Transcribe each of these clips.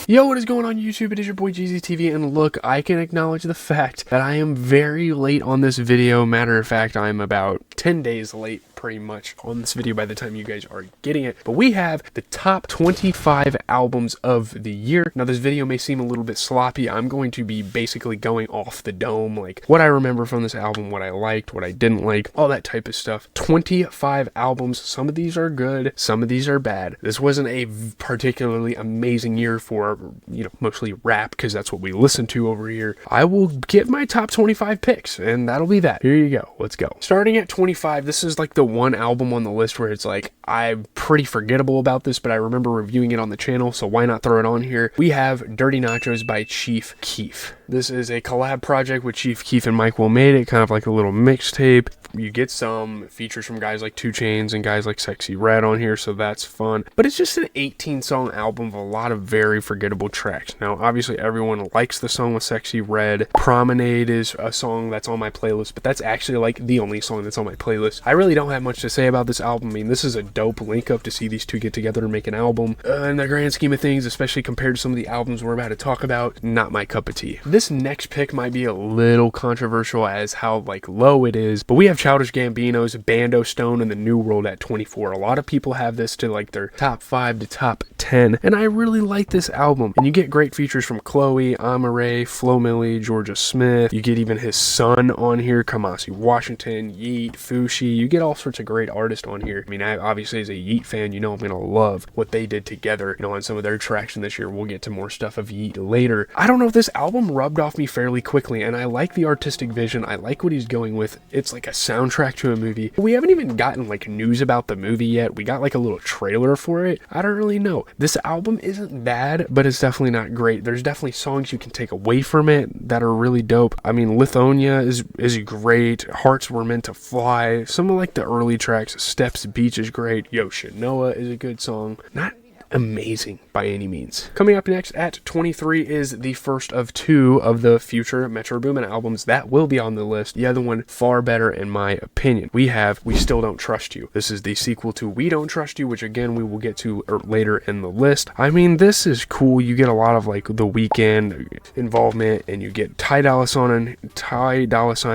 Yo, what is going on YouTube? It is your boy GZTV, and look, I can acknowledge the fact that I am very late on this video. Matter of fact, I'm about 10 days late pretty much on this video by the time you guys are getting it. But we have the top 25 albums of the year. Now this video may seem a little bit sloppy. I'm going to be basically going off the dome, like what I remember from this album, what I liked, what I didn't like, all that type of stuff. 25 albums. Some of these are good, some of these are bad. This wasn't a particularly amazing year for, you know, mostly rap, because that's what we listen to over here. I will give my top 25 picks, and that'll be that. Here you go. Let's go. Starting at 25, this is like the one album on the list where it's like, I'm pretty forgettable about this, but I remember reviewing it on the channel, so why not throw it on here? We have Dirty Nachos by Chief Keef. This is a collab project with Chief Keef and Mike Will Made It, kind of like a little mixtape. You get some features from guys like 2 Chainz and guys like Sexy Red on here, so that's fun. But it's just an 18-song album of a lot of very forgettable tracks. Now, obviously, everyone likes the song with Sexy Red. Promenade is a song that's on my playlist, but that's actually like the only song that's on my playlist. I really don't have much to say about this album. I mean, this is a dope link-up to see these two get together and make an album. In the grand scheme of things, especially compared to some of the albums we're about to talk about, not my cup of tea. This next pick might be a little controversial as how like low it is, but we have Childish Gambino's Bando Stone in the New World at 24. A lot of people have this to like their top 5 to top 10, and I really like this album. And you get great features from Chloe, Amare, Flo Milli, Georgia Smith. You get even his son on here, Kamasi Washington, Yeet, Fushi. You get all sorts of great artists on here. I mean, I obviously as a Yeet fan, you know I'm gonna love what they did together, you know, on some of their traction this year. We'll get to more stuff of Yeet later. I don't know, this album rubbed off me fairly quickly, and I like the artistic vision. I like what he's going with. It's like a soundtrack to a movie. We haven't even gotten like news about the movie yet. We got like a little trailer for it. I don't really know. This album isn't bad, but it's definitely not great. There's definitely songs you can take away from it that are really dope. I mean, Lithonia is great. Hearts Were Meant to Fly. Some of like the early tracks. Steps Beach is great. Yoshinoa is a good song. Not amazing by any means. Coming up next at 23 is the first of 2 of the future Metro Boomin albums that will be on the list. The other one far better in my opinion. We have We Still Don't Trust You. This is the sequel to We Don't Trust You, which again we will get to later in the list. I mean, this is cool. You get a lot of like The Weeknd involvement, and you get Ty Dolla Sign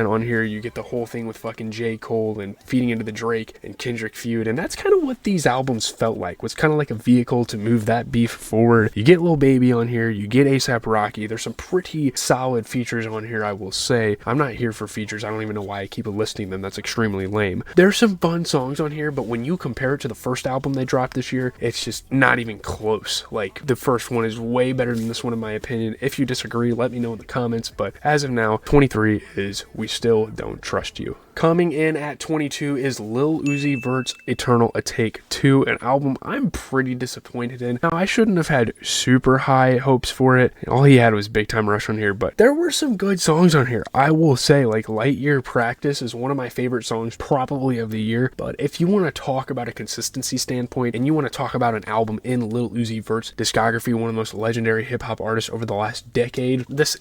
on here. You get the whole thing with fucking J. Cole and feeding into the Drake and Kendrick feud, and that's kind of what these albums felt like. Was kind of like a vehicle to move that beef forward. You get Lil Baby on here, you get A$AP Rocky. There's some pretty solid features on here, I will say. I'm not here for features. I don't even know why I keep listing them. That's extremely lame. There's some fun songs on here, but when you compare it to the first album they dropped this year, it's just not even close. Like, the first one is way better than this one in my opinion. If you disagree, let me know in the comments, but as of now, 23 is We Still Don't Trust You. Coming in at 22 is Lil Uzi Vert's Eternal A Take 2, an album I'm pretty disappointed in. Now, I shouldn't have had super high hopes for it. All he had was Big Time Rush on here, but there were some good songs on here. I will say, like, Light Year Practice is one of my favorite songs probably of the year, but if you want to talk about a consistency standpoint, and you want to talk about an album in Lil Uzi Vert's discography, one of the most legendary hip-hop artists over the last decade, this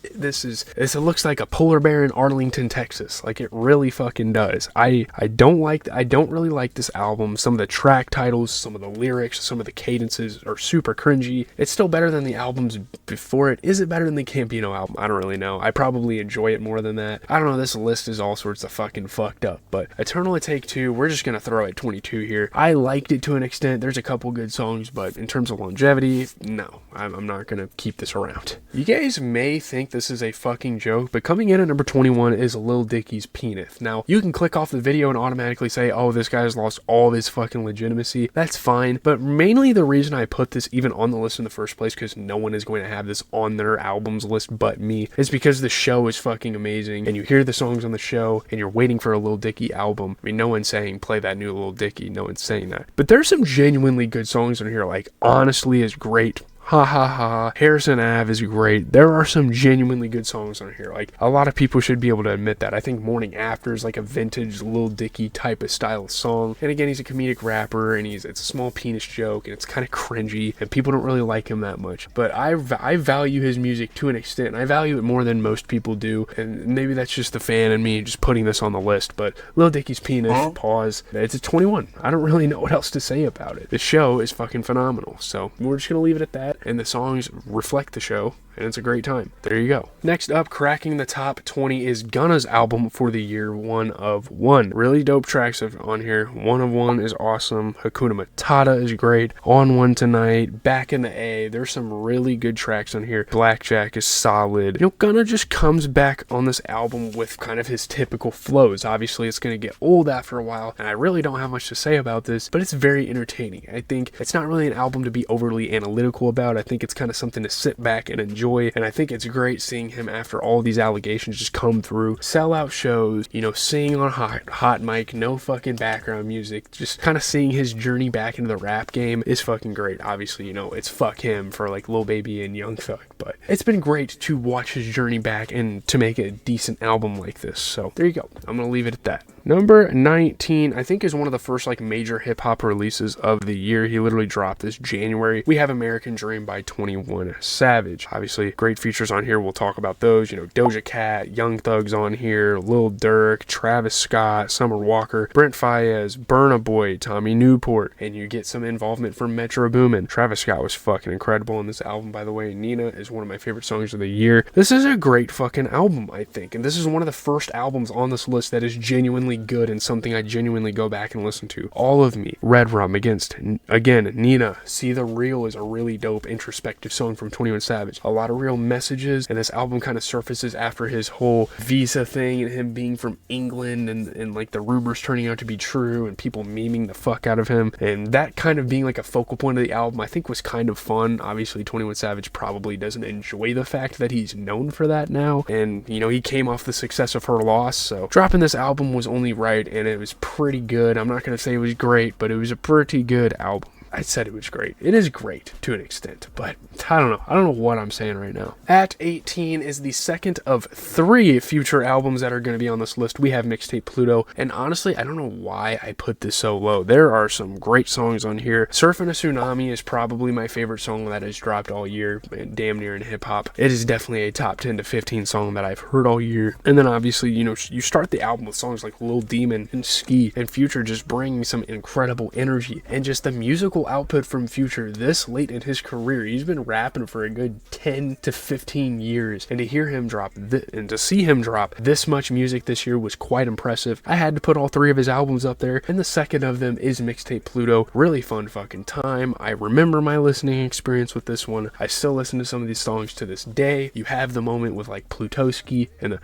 looks like a polar bear in Arlington, Texas. Like, it really fucking does. I don't really like this album. Some of the track titles, some of the lyrics, some of the cadences are super cringy. It's still better than the albums before it. Is it better than the Campino album? I don't really know. I probably enjoy it more than that. I don't know. This list is all sorts of fucking fucked up, but Eternal A Take 2, we're just gonna throw at 22 here. I liked it to an extent. There's a couple good songs, but in terms of longevity, no, I'm not gonna keep this around. You guys may think this is a fucking joke, but coming in at number 21 is Lil Dicky's Peanut. Now, you can click off the video and automatically say, oh, this guy's lost all of his fucking legitimacy. That's fine, but mainly the reason I put this even on the list in the first place, because no one is going to have this on their albums list but me, is because the show is fucking amazing, and you hear the songs on the show, and you're waiting for a Lil Dicky album. I mean, no one's saying play that new Lil Dicky, no one's saying that. But there's some genuinely good songs on here, like Honestly is great. Ha Ha Ha, Harrison Ave is great. There are some genuinely good songs on here. Like, a lot of people should be able to admit that. I think Morning After is like a vintage Lil Dicky type of style of song. And again, he's a comedic rapper, and it's a small penis joke, and it's kind of cringy, and people don't really like him that much. But I value his music to an extent, and I value it more than most people do. And maybe that's just the fan in me just putting this on the list. But Lil Dicky's Penis, pause. It's a 21. I don't really know what else to say about it. The show is fucking phenomenal. So we're just gonna leave it at that. and the songs reflect the show, and it's a great time. There you go. Next up, cracking the top 20 is Gunna's album for the year, One of One. Really dope tracks on here. One of One is awesome. Hakuna Matata is great. On One Tonight, Back in the A. There's some really good tracks on here. Blackjack is solid. You know, Gunna just comes back on this album with kind of his typical flows. Obviously, it's going to get old after a while, and I really don't have much to say about this, but it's very entertaining. I think it's not really an album to be overly analytical about. I think it's kind of something to sit back and enjoy, and I think it's great seeing him after all these allegations just come through, sell out shows, you know, sing on hot mic, no fucking background music, just kind of seeing his journey back into the rap game is fucking great. Obviously, you know, it's fuck him for like Lil Baby and Young Thug, but it's been great to watch his journey back and to make a decent album like this. So there you go. I'm gonna leave it at that. Number 19, I think, is one of the first like major hip-hop releases of the year. He literally dropped this January. We have American Dream by 21 Savage. Obviously, great features on here. We'll talk about those. You know, Doja Cat, Young Thug's on here, Lil Durk, Travis Scott, Summer Walker, Brent Faiyaz, Burna Boy, Tommy Newport, and you get some involvement from Metro Boomin. Travis Scott was fucking incredible on this album, by the way. Nina is one of my favorite songs of the year. This is a great fucking album, I think, and this is one of the first albums on this list that is genuinely good and something I genuinely go back and listen to. All of Me, Red Rum, again, Nina, See the Real is a really dope introspective song from 21 Savage. A lot of real messages, and this album kind of surfaces after his whole visa thing and him being from England and like the rumors turning out to be true and people memeing the fuck out of him, and that kind of being like a focal point of the album I think was kind of fun. Obviously 21 Savage probably doesn't enjoy the fact that he's known for that now, and you know, he came off the success of Her Loss, so dropping this album was only right, and it was pretty good. I'm not going to say it was great, but it was a pretty good album. I said it was great. It is great to an extent, but I don't know. I don't know what I'm saying right now. At 18 is the second of 3 future albums that are going to be on this list. We have Mixtape Pluto, and honestly, I don't know why I put this so low. There are some great songs on here. Surfing a Tsunami is probably my favorite song that has dropped all year, damn near in hip-hop. It is definitely a top 10 to 15 song that I've heard all year. And then obviously, you know, you start the album with songs like Lil Demon and Ski, and Future just bringing some incredible energy, and just the musical output from Future this late in his career. He's been rapping for a good 10 to 15 years, and to hear him drop and to see him drop this much music this year was quite impressive. I had to put all 3 of his albums up there, and the second of them is Mixtape Pluto. Really fun fucking time. I remember my listening experience with this one. I still listen to some of these songs to this day. You have the moment with like Plutoski and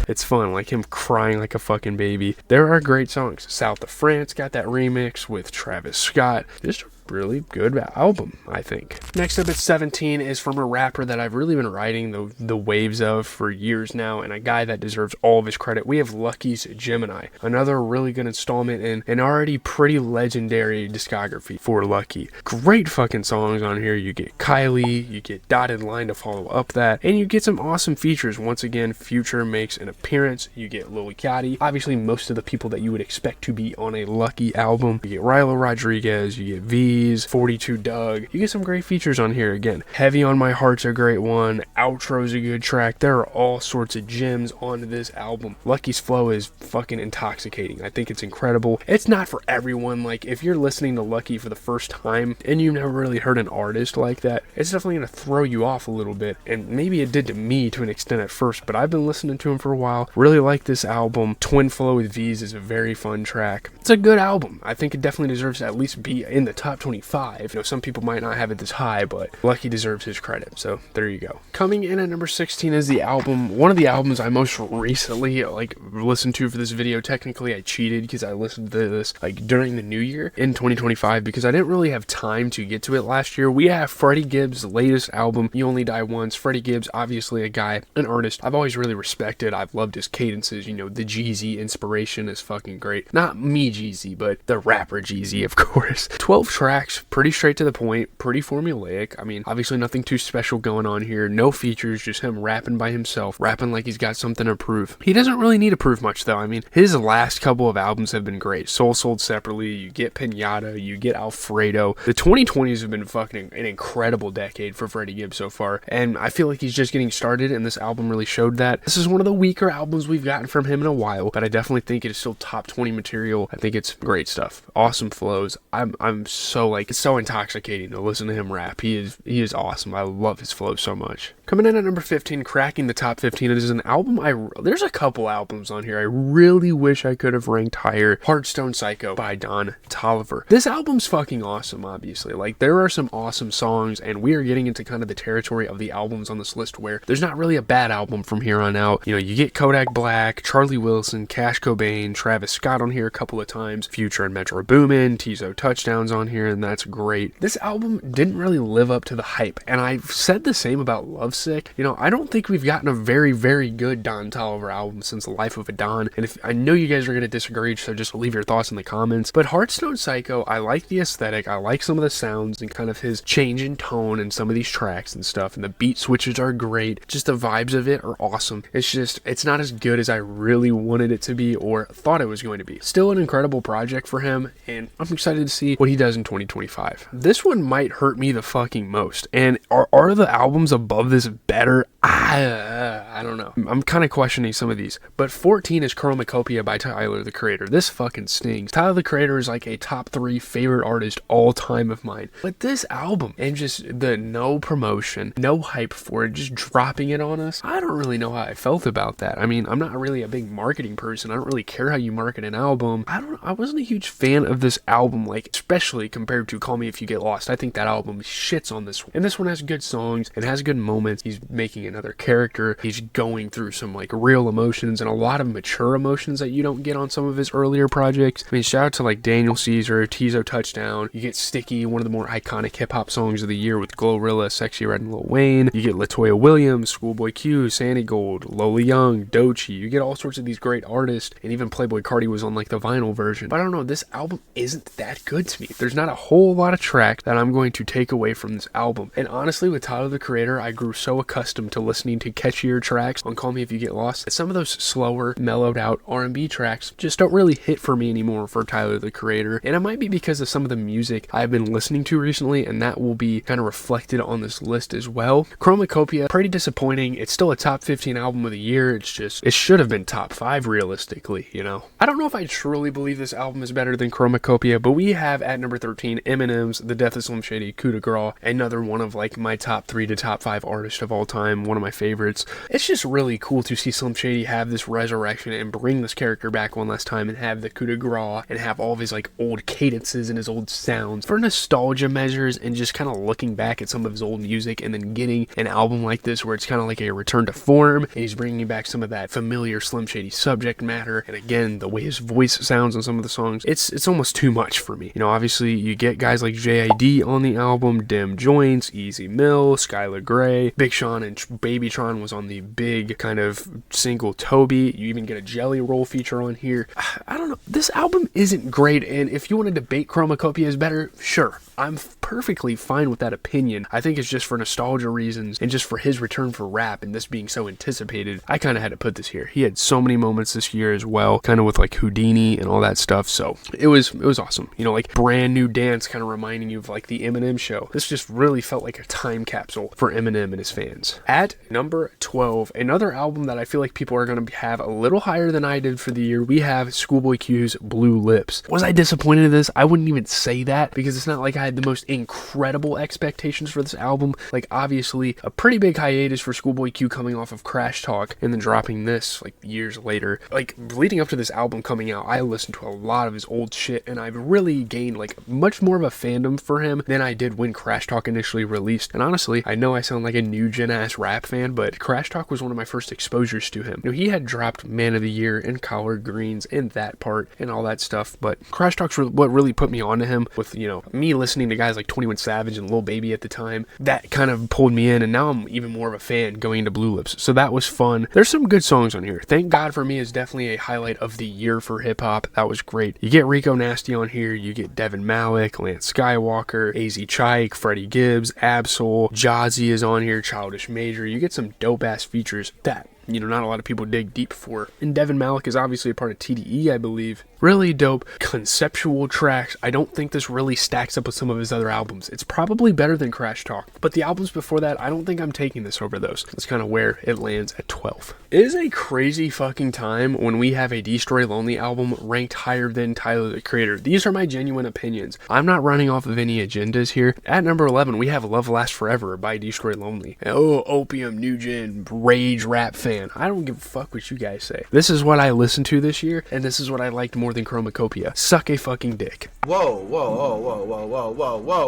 it's fun, like him crying like a fucking baby. There are great songs. South of France got that remix with Travis Scott. Just a really good album, I think. Next up at 17 is from a rapper that I've really been riding the waves of for years now, and a guy that deserves all of his credit. We have Lucky's Gemini, another really good installment in an already pretty legendary discography for Lucky. Great fucking songs on here. You get Kylie, you get Dotted Line to follow up that, and you get some awesome features. Once again, Future makes an appearance. You get Lil Yachty, obviously most of the people that you would expect to be on a Lucky album. You get Rilo Rodriguez, you get V, 42 Doug. You get some great features on here. Again, Heavy on My Heart's a great one. Outro's a good track. There are all sorts of gems on this album. Lucky's flow is fucking intoxicating. I think it's incredible. It's not for everyone. Like, if you're listening to Lucky for the first time and you've never really heard an artist like that, it's definitely going to throw you off a little bit, and maybe it did to me to an extent at first, but I've been listening to him for a while. Really like this album. Twin Flow with V's is a very fun track. It's a good album. I think it definitely deserves to at least be in the top 25. You know, some people might not have it this high, but Lucky deserves his credit, so there you go. Coming in at number 16 is the album, one of the albums I most recently listened to for this video. Technically I cheated because I listened to this like during the new year in 2025 because I didn't really have time to get to it last year. We have Freddie Gibbs' latest album, You Only Die Once. Freddie Gibbs, obviously a guy, an artist I've always really respected. I've loved his cadences. You know, the Jeezy inspiration is fucking great. Not me Jeezy, but the rapper Jeezy, of course. 12 tracks, pretty straight to the point, pretty formulaic. I mean, obviously nothing too special going on here. No features, just him rapping by himself, rapping like he's got something to prove. He doesn't really need to prove much though. I mean, his last couple of albums have been great. Soul Sold Separately, you get Pinata, you get Alfredo. The 2020s have been fucking an incredible decade for Freddie Gibbs so far, and I feel like he's just getting started, and this album really showed that. This is one of the weaker albums we've gotten from him in a while, but I definitely think it is still top 20 material. I think it's great stuff. Awesome flows. I'm so it's so intoxicating to listen to him rap. He is awesome. I love his flow so much. Coming in at number 15, cracking the top 15, it is an album there's a couple albums on here I really wish I could have ranked higher. Heartstone Psycho by Don Toliver. This album's fucking awesome, obviously. Like, there are some awesome songs, and we are getting into kind of the territory of the albums on this list where there's not really a bad album from here on out. You know, you get Kodak Black, Charlie Wilson, Cash Cobain, Travis Scott on here a couple of times, Future and Metro Boomin, Tizo Touchdowns on here, and that's great. This album didn't really live up to the hype, and I've said the same about Lovesick. You know, I don't think we've gotten a very, very good Don Toliver album since The Life of a Don, and if I know you guys are going to disagree, so just leave your thoughts in the comments. But Heartstone Psycho, I like the aesthetic, I like some of the sounds and kind of his change in tone in some of these tracks and stuff, and the beat switches are great. Just the vibes of it are awesome. It's not as good as I really wanted it to be or thought it was going to be. Still an incredible project for him, and I'm excited to see what he does in 2025. This one might hurt me the fucking most, and are the albums above this better? I don't know. I'm kind of questioning some of these. But 14 is Chromacopia by Tyler, the Creator. This fucking stings. Tyler, the Creator is like a top 3 favorite artist all time of mine. But this album, and just the no promotion, no hype for it, just dropping it on us, I don't really know how I felt about that. I mean, I'm not really a big marketing person. I don't really care how you market an album. I wasn't a huge fan of this album, like, especially compared to Call Me If You Get Lost. I think that album shits on this one. And this one has good songs and has good moments. He's making another character. He's going through some like real emotions and a lot of mature emotions that you don't get on some of his earlier projects. I mean, shout out to like Daniel Caesar, Tizo Touchdown. You get Sticky, one of the more iconic hip-hop songs of the year with Glorilla, Sexy Red, and Lil Wayne. You get LaToya Williams, Schoolboy Q, Sandy Gold, Lola Young, Doechii. You get all sorts of these great artists, and even Playboi Carti was on like the vinyl version. But I don't know, this album isn't that good to me. There's not a whole lot of tracks that I'm going to take away from this album. And honestly, with Tyler, the Creator, I grew so accustomed to listening to catchier tracks on Call Me If You Get Lost that some of those slower, mellowed out R&B tracks just don't really hit for me anymore for Tyler, the Creator. And it might be because of some of the music I've been listening to recently, and that will be kind of reflected on this list as well. Chromacopia, pretty disappointing. It's still a top 15 album of the year. It's just, it should have been top 5 realistically, you know. I don't know if I truly believe this album is better than Chromacopia, but we have at number 13 Eminem's The Death of Slim Shady, Coup de Grace, another one of like my top 3 to top 5 artists of all time, one of my favorites. It's just really cool to see Slim Shady have this resurrection and bring this character back one last time and have the coup de grace and have all of his like old cadences and his old sounds for nostalgia measures, and just kind of looking back at some of his old music and then getting an album like this where it's kind of like a return to form, and he's bringing back some of that familiar Slim Shady subject matter, and again the way his voice sounds on some of the songs, it's almost too much for me. You know, obviously you get guys like JID on the album, Dim Joints, Easy Mill, Skylar Grey, Big Sean and Babytron was on the big kind of single Toby. You even get a Jelly Roll feature on here. I don't know. This album isn't great, and if you want to debate Chromacopia is better, sure. I'm perfectly fine with that opinion. I think it's just for nostalgia reasons and just for his return for rap and this being so anticipated. I kind of had to put this here. He had so many moments this year as well, kind of with like Houdini and all that stuff. So it was awesome. You know, like Brand New Dance kind of reminding you of like the Eminem show. This just really felt like a time capsule for Eminem and his fans. At number 12, another album that I feel like people are going to have a little higher than I did for the year, we have Schoolboy Q's Blue Lips. Was I disappointed in this? I wouldn't even say that, because it's not like I had the most incredible expectations for this album. Like, obviously a pretty big hiatus for Schoolboy Q coming off of Crash Talk and then dropping this like years later. Like, leading up to this album coming out, I listened to a lot of his old shit, and I've really gained like much more of a fandom for him than I did when Crash Talk initially released. And honestly, I know I sound like a new gen ass rap fan, but Crash Talk was one of my first exposures to him. You know, he had dropped Man of the Year and Collard Greens and That Part and all that stuff, but Crash Talk's what really put me onto him, with, you know, me listening to guys like 21 Savage and Lil Baby at the time. That kind of pulled me in, and now I'm even more of a fan going into Blue Lips. So that was fun. There's some good songs on here. Thank God For Me is definitely a highlight of the year for hip hop. That was great. You get Rico Nasty on here. You get Devin Malik, Lance Skywalker, AZ Chike, Freddie Gibbs, Absol, Jazzy is on here, Childish Major. You get some dope ass features. That you know, not a lot of people dig deep for. And Devin Malik is obviously a part of TDE, I believe. Really dope conceptual tracks. I don't think this really stacks up with some of his other albums. It's probably better than Crash Talk, but the albums before that, I don't think I'm taking this over those. That's kind of where it lands at 12. It is a crazy fucking time when we have a Destroy Lonely album ranked higher than Tyler the Creator. These are my genuine opinions. I'm not running off of any agendas here. At number 11, we have Love Lasts Forever by Destroy Lonely. Oh, Opium, New Gen, Rage rap fan. I don't give a fuck what you guys say. This is what I listened to this year, and this is what I liked more than Chromacopia. Suck a fucking dick. Whoa,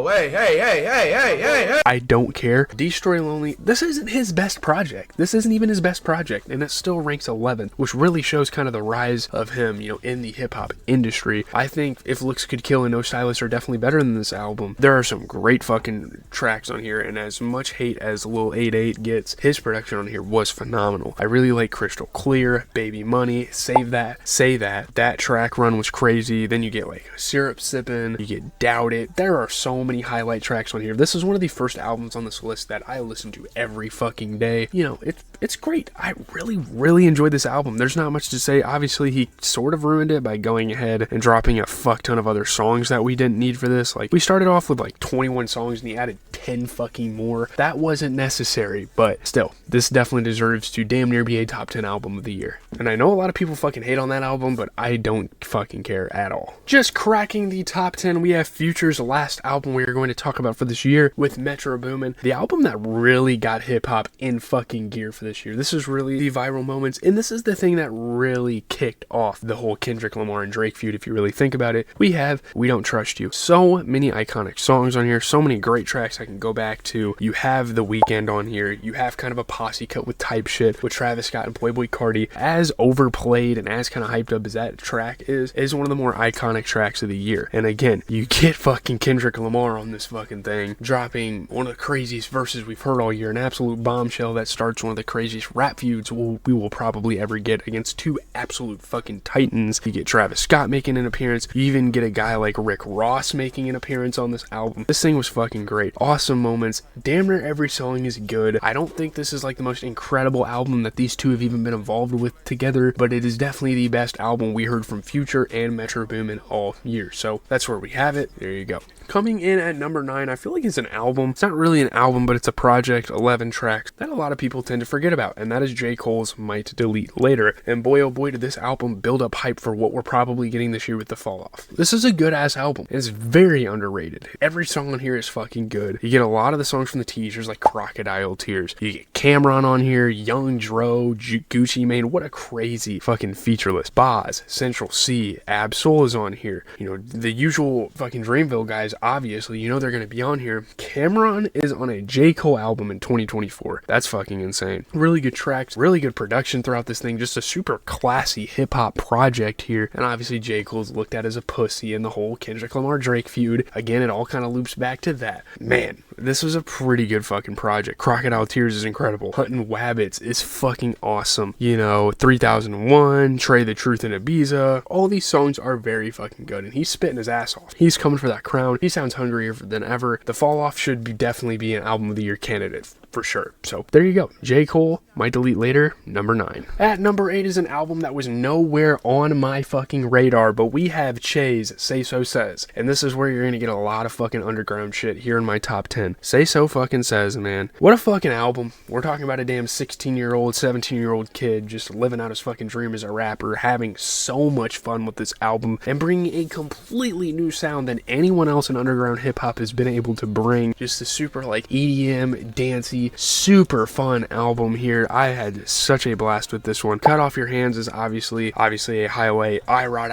hey. I don't care. Destroy Lonely, this isn't his best project. This isn't even his best project, and it still ranks 11th, which really shows kind of the rise of him, you know, in the hip-hop industry. I think If Looks Could Kill and No Stylist are definitely better than this album. There are some great fucking tracks on here, and as much hate as Lil 88 gets, his production on here was phenomenal. I really like Crystal Clear, Baby Money, Save That, Say That. That track run was crazy. Then you get like Syrup Sippin', you get Doubt It. There are so many highlight tracks on here. This is one of the first albums on this list that I listen to every fucking day. You know, it's great. I really enjoyed this album. There's not much to say. Obviously, he sort of ruined it by going ahead and dropping a fuck ton of other songs that we didn't need for this. Like, we started off with like 21 songs and he added 10 fucking more. That wasn't necessary, but still, this definitely deserves to damn near be a top 10 album of the year. And I know a lot of people fucking hate on that album, but I don't fucking care at all. Just cracking the top 10, we have Future's last album we are going to talk about for this year with Metro Boomin, the album that really got hip-hop in fucking gear for this year. This is really the viral moments, and this is the thing that really kicked off the whole Kendrick, Lamar, and Drake feud, if you really think about it. We have We Don't Trust You. So many iconic songs on here, so many great tracks I can go back to. You have The Weeknd on here, you have kind of a posse cut with Type Shit with Travis Scott and Playboi Carti. As overplayed and as kind of hyped up as that track is one of the more iconic tracks of the year. And again, you get fucking Kendrick Lamar on this fucking thing, dropping one of the craziest verses we've heard all year, an absolute bombshell that starts one of the craziest rap feuds we will probably ever get against two absolute fucking titans. You get Travis Scott making an appearance, you even get a guy like Rick Ross making an appearance on this album. This thing was fucking great. Awesome moments. Damn near every song is good. I don't think this is like the most incredible album that these two have even been involved with together, but it is definitely the best album we heard from Future and Metro Boomin all year. So that's where we have it. There you go. Coming in at number 9, I feel like it's an album. It's not really an album, but it's a project, 11 tracks, that a lot of people tend to forget about, and that is J. Cole's Might Delete Later. And boy oh boy did this album build up hype for what we're probably getting this year with The Fall Off. This is a good ass album. It's very underrated. Every song on here is fucking good. You get a lot of the songs from the teasers like Crocodile Tears. You get Cameron on here, Young Dro, Gucci Mane. What a crazy fucking feature list. Boz, Central C, Ab-Soul is on here. You know, the usual fucking Dreamville guys, obviously, you know they're going to be on here. Cameron is on a J. Cole album in 2024. That's fucking insane. Really good tracks, really good production throughout this thing. Just a super classy hip-hop project here. And obviously J. Cole's looked at as a pussy in the whole Kendrick Lamar Drake feud. Again, it all kind of loops back to that. Man, this was a pretty good fucking project. Crocodile Tears is incredible. Huntin' Wabbits is fucking awesome. You know, 3001, Trey the Truth in Ibiza. All these songs are very fucking good, and he's spitting his ass off. He's coming for that crown. He sounds hungrier than ever. The Fall Off should definitely be an album of the year candidate for sure. So there you go. J. Cole, Might Delete Later, number 9. At number 8 is an album that was nowhere on my fucking radar, but we have Che's Say So Says. And this is where you're gonna get a lot of fucking underground shit here in my top 10. Say So fucking Says, man. What a fucking album. We're talking about a damn 16-year-old, 17-year-old kid just living out his fucking dream as a rapper, having so much fun with this album, and bringing a completely new sound than anyone else in underground hip-hop has been able to bring. Just a super like EDM, dancey, super fun album here. I had such a blast with this one. Cut Off Your Hands is obviously a highlight. I Rot,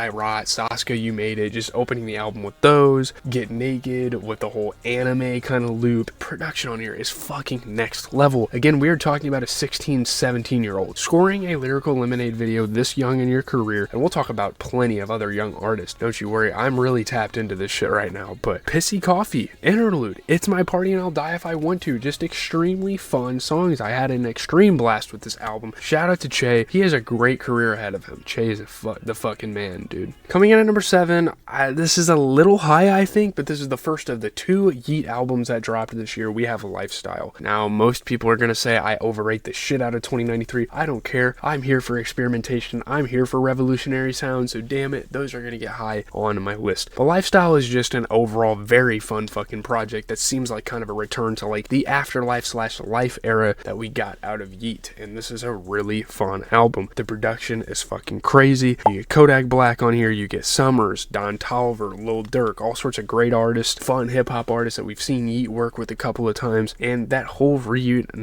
Saska, You Made It. Just opening the album with those. Get Naked with the whole anime kind of loop. Production on here is fucking next level. Again, we are talking about a 16, 17-year-old scoring a Lyrical Lemonade video this young in your career, and we'll talk about plenty of other young artists. Don't you worry, I'm really tapped into this shit right now. But Pissy Coffee, interlude, It's My Party and I'll Die If I Want To, just extremely extremely fun songs. I had an extreme blast with this album. Shout out to Che. He has a great career ahead of him. Che is the fucking man, dude. Coming in at number 7, this is a little high, I think, but this is the first of the 2 Yeet albums that dropped this year. We have a Lifestyle. Now, most people are gonna say I overrate the shit out of 2093. I don't care. I'm here for experimentation. I'm here for revolutionary sounds, so damn it, those are gonna get high on my list. But Lifestyle is just an overall very fun fucking project that seems like kind of a return to like the Afterlife/Life era that we got out of Yeet, and this is a really fun album. The production is fucking crazy. You get Kodak Black on here, you get Summers, Don Toliver, Lil Durk, all sorts of great artists, fun hip-hop artists that we've seen Yeet work with a couple of times, and that whole reunion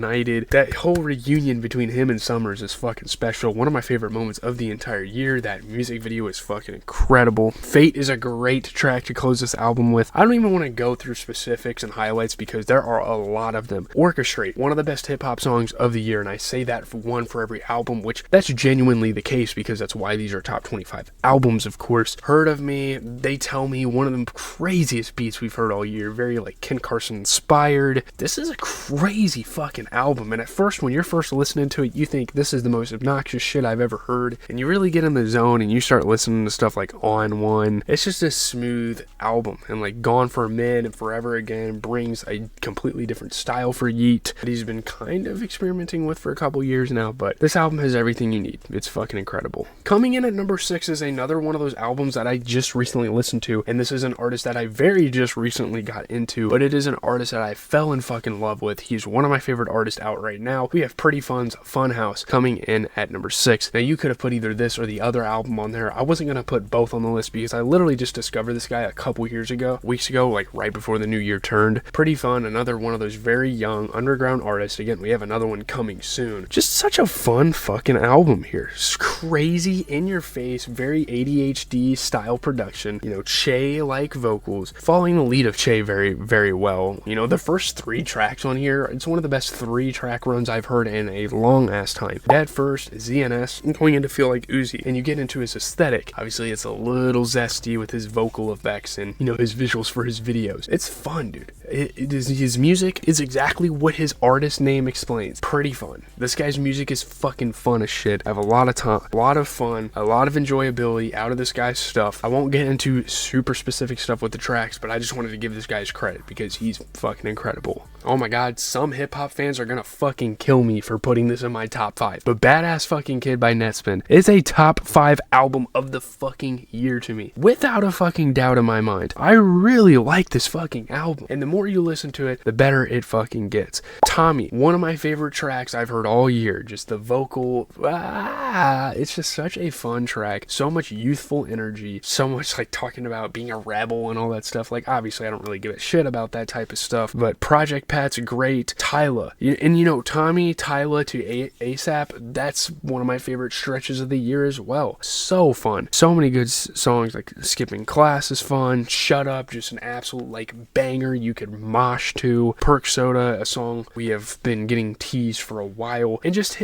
between him and Summers is fucking special. One of my favorite moments of the entire year. That music video is fucking incredible. Fate is a great track to close this album with. I don't even want to go through specifics and highlights because there are a lot of them. Orchestrate, one of the best hip-hop songs of the year, and I say that for one for every album, which that's genuinely the case because that's why these are top 25 albums, of course. Heard of Me, They Tell Me, one of the craziest beats we've heard all year, very like Ken Carson inspired. This is a crazy fucking album, and at first when you're first listening to it, you think this is the most obnoxious shit I've ever heard, and you really get in the zone and you start listening to stuff like On One. It's just a smooth album, and like Gone for a Minute and Forever Again brings a completely different style for Yeet that he's been kind of experimenting with for a couple years now, but this album has everything you need. It's fucking incredible. Coming in at number 6 is another one of those albums that I just recently listened to, and this is an artist that I very just recently got into, but it is an artist that I fell in fucking love with. He's one of my favorite artists out right now. We have Pretty Fun's Funhouse coming in at number 6. Now you could have put either this or the other album on there. I wasn't gonna put both on the list because I literally just discovered this guy a couple weeks ago, like right before the new year turned. Pretty Fun, another one of those very young underground artists. Again, we have another one coming soon. Just such a fun fucking album here. It's crazy, in your face, very ADHD style production. You know, Che-like vocals, following the lead of Che very, very well. You know, the first 3 tracks on here, it's one of the best 3 track runs I've heard in a long ass time. Dead First, ZNS, going into Feel Like Uzi, and you get into his aesthetic. Obviously, it's a little zesty with his vocal effects and, you know, his visuals for his videos. It's fun, dude. His music is exactly what his artist name explains. Pretty fun. This guy's music is fucking fun as shit. I have a lot of time, a lot of fun, a lot of enjoyability out of this guy's stuff. I won't get into super specific stuff with the tracks, but I just wanted to give this guy his credit because he's fucking incredible. Oh my god, some hip-hop fans are gonna fucking kill me for putting this in my top 5, but Badass Fucking Kid by Netspin is a top 5 album of the fucking year to me, without a fucking doubt in my mind. I really like this fucking album, and the more you listen to it, the better it fucking gets. Tommy, one of my favorite tracks I've heard all year. Just the vocal, it's just such a fun track. So much youthful energy, so much like talking about being a rebel and all that stuff. Like, obviously I don't really give a shit about that type of stuff, but Project Pat's great. Tyla, and you know, Tommy, Tyla to ASAP, that's one of my favorite stretches of the year as well. So fun. So many good songs, like Skipping Class is fun. Shut Up, just an absolute like banger you could mosh to. Perk Soda, a song we have been getting teased for a while. And just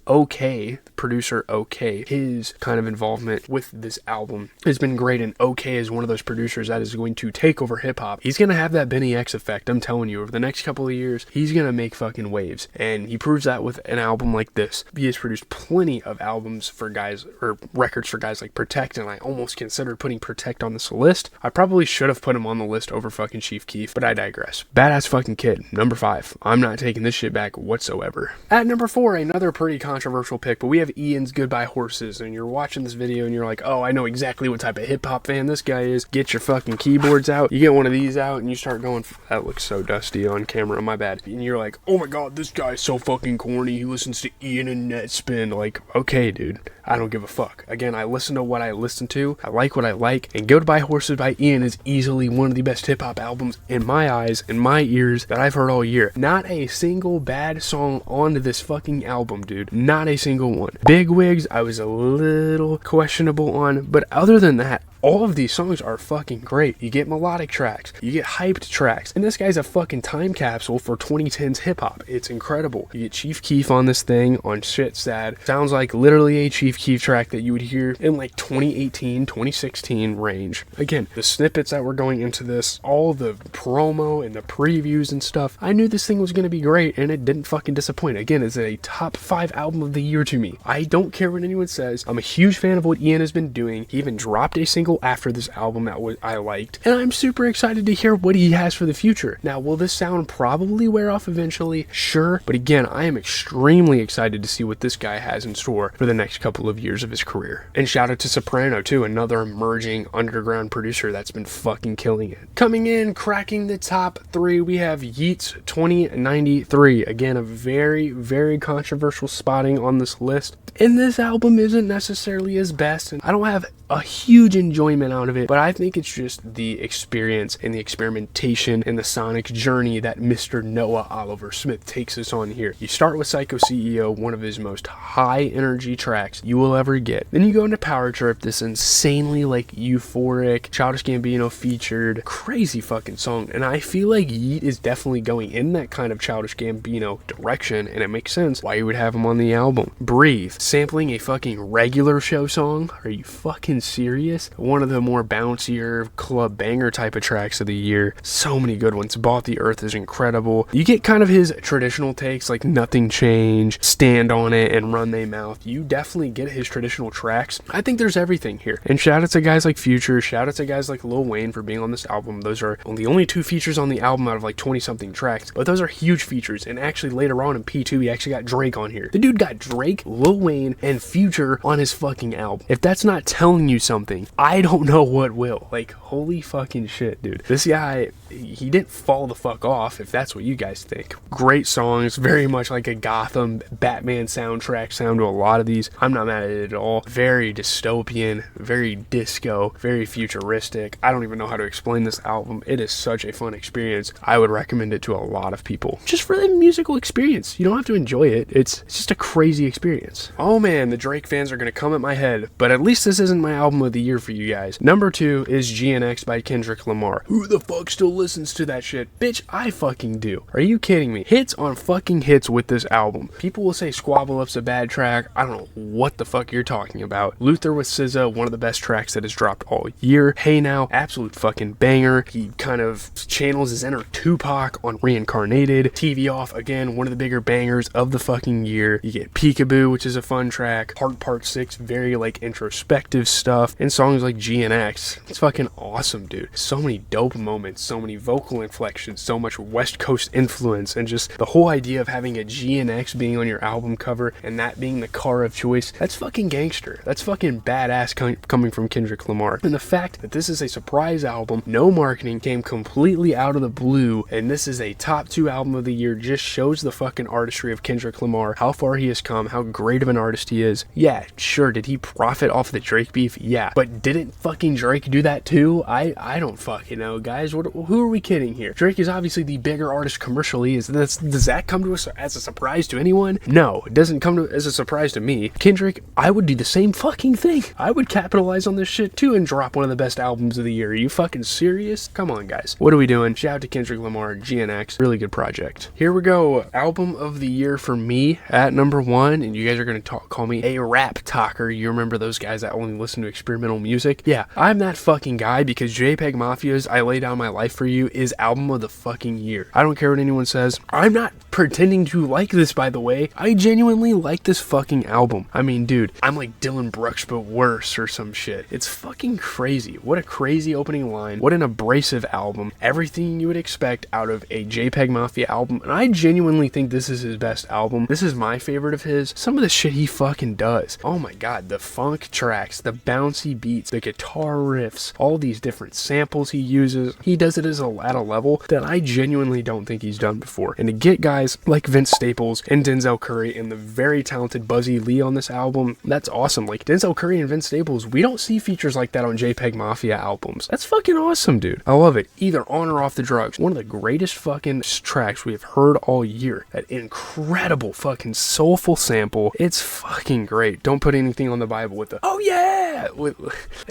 OK, producer OK, his kind of involvement with this album has been great, and OK is one of those producers that is going to take over hip-hop. He's gonna have that Benny X effect, I'm telling you. Over the next couple of years, he's gonna make fucking waves, and he proves that with an album like this. He has produced plenty of albums for guys, or records for guys like Protect, and I almost considered putting Protect on this list. I probably should have put him on the list over fucking Chief Keef, but I digress. Badass Fucking Kid, number 5. I'm not taking this shit back whatsoever. At number 4, another pretty controversial pick, but we have Ian's Goodbye Horses, and you're watching this video and you're like, oh, I know exactly what type of hip-hop fan this guy is. Get your fucking keyboards out. You get one of these out and you start going, that looks so dusty on camera, my bad. And you're like, oh my god, this guy's so fucking corny. He listens to Ian and Netspin. Like, okay, dude, I don't give a fuck. Again, I listen to what I listen to. I like what I like, and Goodbye Horses by Ian is easily one of the best hip-hop albums in my eyes, in my ears, that I've heard all year. Not a single bad song on this fucking album, dude. Not a single one. Big Wigs, I was a little questionable on, but other than that, All of these songs are fucking great. You get melodic tracks, you get hyped tracks, and this guy's a fucking time capsule for 2010s hip-hop. It's incredible. You get Chief Keef on this thing, on Shit Sad. Sounds like literally a Chief Keef track that you would hear in like 2018, 2016 range. Again, the snippets that were going into this, all the promo and the previews and stuff, I knew this thing was going to be great, and it didn't fucking disappoint. Again, it's a top 5 album of the year to me. I don't care what anyone says. I'm a huge fan of what Ian has been doing. He even dropped a single after this album that I liked, and I'm super excited to hear what he has for the future. Now, will this sound probably wear off eventually? Sure, but again, I am extremely excited to see what this guy has in store for the next couple of years of his career. And shout out to Soprano too, another emerging underground producer that's been fucking killing it. Coming in, cracking the top 3, we have Yeats 2093. Again, a very, very controversial spotting on this list. And this album isn't necessarily his best, and I don't have a huge enjoyment out of it, but I think it's just the experience and the experimentation and the sonic journey that Mr. Noah Oliver Smith takes us on here. You start with Psycho CEO, one of his most high energy tracks you will ever get. Then you go into Power Trip, this insanely like euphoric, Childish Gambino featured, crazy fucking song, and I feel like Yeet is definitely going in that kind of Childish Gambino direction, and it makes sense why you would have him on the album. Breathe, sampling a fucking Regular Show song? Are you fucking serious? One of the more bouncier club banger type of tracks of the year. So many good ones. Bought the Earth is incredible. You get kind of his traditional takes like Nothing Change, Stand on It, and Run They Mouth. You definitely get his traditional tracks. I think there's everything here. And shout out to guys like Future, shout out to guys like Lil Wayne for being on this album. Those are the only 2 features on the album out of like 20 something tracks, but those are huge features. And actually later on in P2 he actually got Drake on here. The dude got Drake, Lil Wayne, and Future on his fucking album. If that's not telling you something, I don't know what will. Like, holy fucking shit, dude. This guy, he didn't fall the fuck off, if that's what you guys think. Great songs, very much like a Gotham Batman soundtrack sound to a lot of these. I'm not mad at it at all. Very dystopian, very disco, very futuristic. I don't even know how to explain this album. It is such a fun experience. I would recommend it to a lot of people. Just for the musical experience. You don't have to enjoy it. It's just a crazy experience. Oh man, the Drake fans are gonna come at my head, but at least this isn't my album of the year for you guys. Number 2 is GNX by Kendrick Lamar. Who the fuck still listens to that shit? Bitch, I fucking do. Are you kidding me? Hits on fucking hits with this album. People will say Squabble Up's a bad track. I don't know what the fuck you're talking about. Luther with SZA, one of the best tracks that has dropped all year. Hey Now, absolute fucking banger. He kind of channels his inner Tupac on Reincarnated. TV Off, again, one of the bigger bangers of the fucking year. You get Peekaboo, which is a fun track. Heart Part 6, very like introspective stuff. And songs like GNX. It's fucking awesome, dude. So many dope moments, so many vocal inflections, so much West Coast influence, and just the whole idea of having a GNX being on your album cover and that being the car of choice. That's fucking gangster. That's fucking badass coming from Kendrick Lamar. And the fact that this is a surprise album, no marketing, came completely out of the blue, and this is a top 2 album of the year, just shows the fucking artistry of Kendrick Lamar, how far he has come, how great of an artist he is. Yeah, sure, did he profit off the Drake beef? Yeah, but didn't fucking Drake do that too? I don't fucking know, guys. Who are we kidding here? Drake is obviously the bigger artist commercially. Does that come to us as a surprise to anyone? No, it doesn't come as a surprise to me. Kendrick, I would do the same fucking thing. I would capitalize on this shit too and drop one of the best albums of the year. Are you fucking serious? Come on, guys. What are we doing? Shout out to Kendrick Lamar, GNX. Really good project. Here we go. Album of the year for me at number 1, and you guys are gonna call me a rap talker. You remember those guys that only listen to experimental music? Yeah, I'm that fucking guy, because JPEG Mafia's I Lay Down My Life For You is album of the fucking year. I don't care what anyone says. I'm not pretending to like this, by the way. I genuinely like this fucking album. I mean, dude, I'm like Dylan Brooks but worse or some shit. It's fucking crazy. What a crazy opening line. What an abrasive album. Everything you would expect out of a JPEG Mafia album, and I genuinely think this is his best album. This is my favorite of his. Some of the shit he fucking does. Oh my god, the funk tracks, the bouncy beats, the guitar riffs, all these different samples he uses. He does it at a level that I genuinely don't think he's done before. And to get guys like Vince Staples and Denzel Curry and the very talented Buzzy Lee on this album, that's awesome. Like Denzel Curry and Vince Staples, we don't see features like that on JPEG Mafia albums. That's fucking awesome, dude. I love it. Either on or off the drugs. One of the greatest fucking tracks we have heard all year. That incredible fucking soulful sample. It's fucking great. Don't put anything on the Bible with the, oh yeah!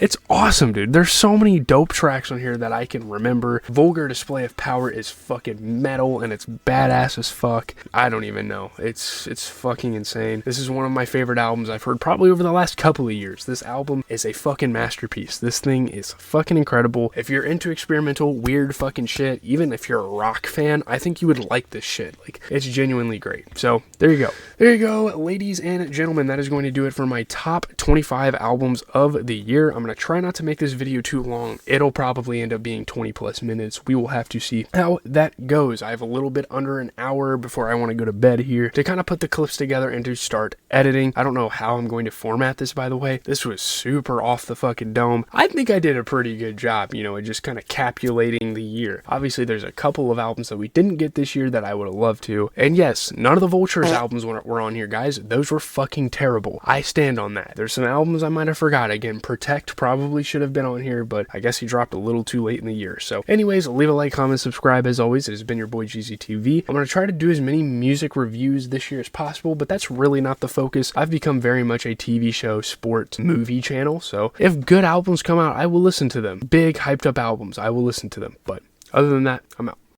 It's awesome, dude. There's so many dope tracks on here that I can remember. Vulgar Display of Power is fucking metal and it's badass as fuck. I don't even know. It's fucking insane. This is one of my favorite albums I've heard probably over the last couple of years. This album is a fucking masterpiece. This thing is fucking incredible. If you're into experimental, weird fucking shit, even if you're a rock fan, I think you would like this shit. Like, it's genuinely great. So, there you go. There you go, ladies and gentlemen. That is going to do it for my top 25 albums of the year. I'm going to try not to make this video too long. It'll probably end up being 20 plus minutes. We will have to see how that goes. I have a little bit under an hour before I want to go to bed here to kind of put the clips together and to start editing. I don't know how I'm going to format this, by the way. This was super off the fucking dome. I think I did a pretty good job, you know, just kind of capulating the year. Obviously, there's a couple of albums that we didn't get this year that I would have loved to. And yes, none of the Vultures albums were on here, guys. Those were fucking terrible. I stand on that. There's some albums I might have forgot. Again, Protect probably should have been on here, but I guess he dropped a little too late in the year. So anyways, leave a like, comment, subscribe. As always, it has been your boy GZTV. I'm going to try to do as many music reviews this year as possible, but that's really not the focus. I've become very much a TV show, sports, movie channel. So if good albums come out, I will listen to them. Big hyped up albums, I will listen to them. But other than that, I'm out.